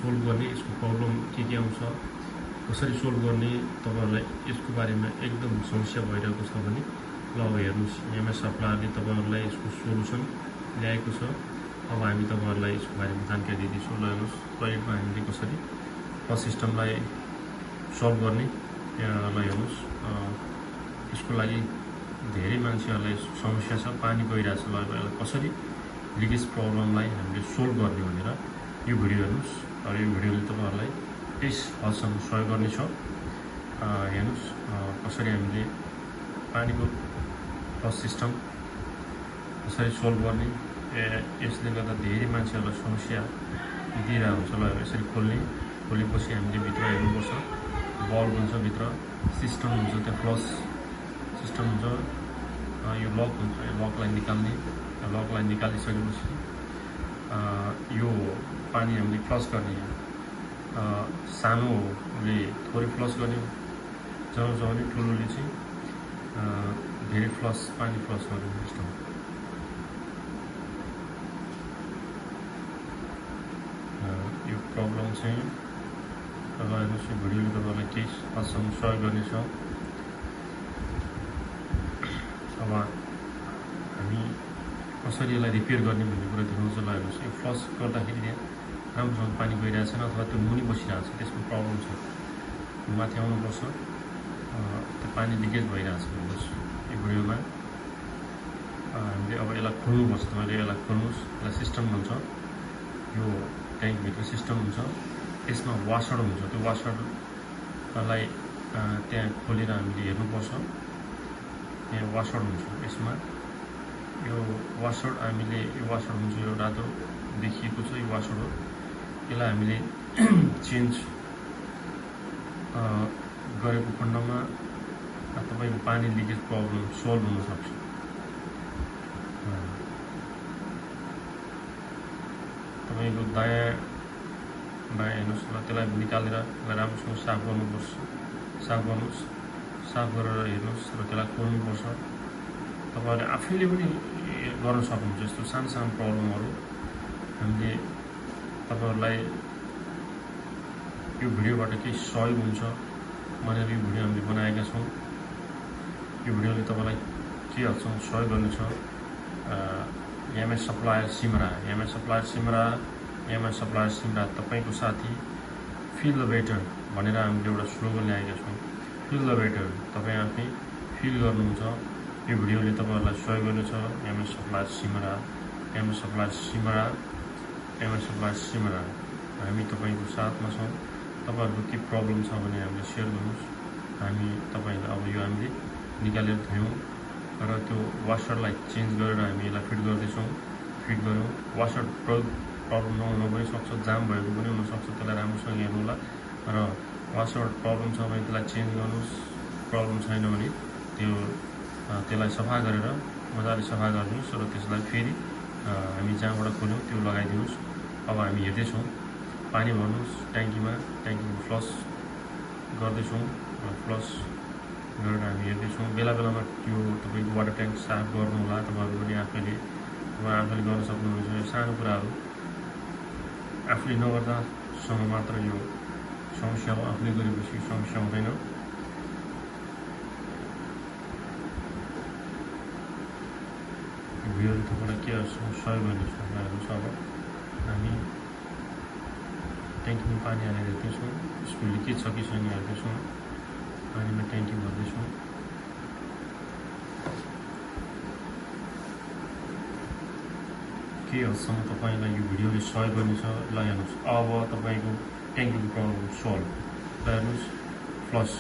Solve गर्ने, यसको problem के आउँछ, कसरी सोल्भ गर्ने, तपाईहरुलाई यसको बारेमा एकदम समस्या भइरहेको छ भने ल अब हेर्नुस्, एमएस सप्लायरले तपाईहरुलाई यसको सोलुसन ल्याएको छ। अब हामी तपाईहरुलाई यसको बारेमा जानकारी दिदैछौँ। ल हेर्नुस्, टोयलेटमा हामीले कसरी फ्लस सिस्टमलाई सल्भ गर्ने। ल हेर्नुस्, यसको लागि धेरै मान्छेहरुलाई समस्या छ, पानी गइरहेछ। ल कसरी लिकेज प्रब्लमलाई हामीले सोल्भ गर्ने भनेर यो भिडियो हेर्नुस्। र यो भिडियोले तपाईहरुलाई यस हदसम्म सहयोग गर्नेछ। हेर्नुस्, कसरी हामीले पानीको फ्लस सिस्टम कसरी सोल्भ गर्ने। यसले गर्दा धेरै मान्छेहरुलाई समस्या दिइरहेको हुन्छ। ल यसरी खोलेपछि हामीले भित्र हेर्नुपर्छ, बल्ब हुन्छ, भित्र सिस्टम हुन्छ, त्यहाँ फ्लस सिस्टम हुन्छ, यो लक हुन्छ। यो लकलाई निकाल्ने, लकलाई निकालिसकेपछि यो पानी हामीले फ्लस गर्ने। सानोले थोरै फ्लस गर्ने, जब ठुलोले चाहिँ धेरै पानी फ्लस गर्ने सिस्टम। यो प्रब्लम चाहिँ अब हेर्नुहोस्, यो भिडियोले तपाईहरुलाई केही हदसम्म सहयोग गर्नेछ। अब हामी कसरी यसलाई रिपेयर गर्ने भन्ने कुरा देखाउँछ। ल हेर्नुहोस्, यो फ्लस गर्दाखेरि यहाँ राम्रोसँग पानी गइरहेको छैन अथवा त्यो मुनि बसिरहेको छ, त्यसको प्रब्लम छ। माथि आउनुपर्छ, त्यो पानी लिकेज भइरहेको छ। हेर्नुहोस् यो भिडियोमा हामीले अब यसलाई खोल्नुपर्छ। तपाईँले यसलाई खोल्नुहोस्, यसलाई सिस्टम भन्छ। यो ट्याङ्कभित्र सिस्टम हुन्छ, यसमा वासर हुन्छ। त्यो वासरलाई त्यहाँ खोलेर हामीले हेर्नुपर्छ। यहाँ वासर हुन्छ, यसमा यो वासर हामीले हुन्छ, यो रातो देखिएको छ, यो वासर हो। यसलाई हामीले चेन्ज गरेको खण्डमा तपाईको पानी लिकेज प्रब्लम सल्भ हुन सक्छ। तपाईको दायाँ बायाँ हेर्नुहोस्, र त्यसलाई निकालेर राम्रोसँग साफ गर्नुपर्छ। साफ गरेर हेर्नुहोस्, र त्यसलाई खोल्नुपर्छ। तपाईहरुले आफैले पनि गर्न सक्नुहुन्छ। यस्तो सानो प्रब्लमहरु हामीले तपाईहरुलाई यो भिडियोबाट केही सहयोग हुन्छ भनेर यो भिडियो हामीले बनाएका छौँ। यो भिडियोले तपाईलाई के हदसम्म सहयोग गर्नेछ। एमएस सप्लायर सिमरा तपाईको साथी, फिल द बेटर भनेर हामीले एउटा स्लोगन ल्याएका छौँ। फिल द बेटर, तपाई आफै फिल गर्नुहुन्छ। यो भिडियोले तपाईहरुलाई सहयोग गर्नेछ। एमएस सप्लायर सिमरा हामी तपाईको साथमा छौँ। तपाईहरुको के प्रब्लम छ भने हामीले शेयर गर्नुस्। हामी तपाईलाई अब यो हामीले निकालेर थ्यौँ, र त्यो वासरलाई चेन्ज गरेर हामी यसलाई फिट गर्यौँ। वासर प्रब्लम नहुन पनि सक्छ, जाम भएको पनि हुन सक्छ। त्यसलाई राम्रोसँग हेर्नु होला, र वासर प्रब्लम छ भने त्यसलाई चेन्ज गर्नुस्। प्रब्लम छैन भने त्यसलाई सफा गरेर मजाले सफा गर्नुस्, र त्यसलाई फेरि हामी जहाँबाट खोल्यौँ त्यो लगाइदिनुस्। अब हामी हेर्दैछौँ, पानी भर्नुस् ट्याङ्कीमा, ट्याङ्कीको फ्लस गर्दैछौँ। फ्लस गरेर हामी हेर्दैछौँ। बेलामा त्यो तपाईको वाटर ट्याङ्क साफ गर्नु होला। तपाईहरु पनि आफैले गर्न सक्नुहुन्छ। यो सानो कुराहरु आफूले नगर्दासम्म मात्र यो समस्या हो, आफूले गरेपछि समस्या हुँदैन। भिडियोले तपाईलाई के सहयोग गर्नेछ हेर्नुहोस्। अब हामी ट्याङ्कीमा पानी हालेर हेर्दैछौँ, यसको लिकेज छ कि छैन हेर्दैछौँ। पानीमा ट्याङ्की भर्दैछौँ। के हदसम्म तपाईलाई यो भिडियोले सहयोग गर्नेछ। ल हेर्नुहोस्, अब तपाईको ट्याङ्कीको प्रब्लम सल्भ। ल हेर्नुहोस्, फ्लस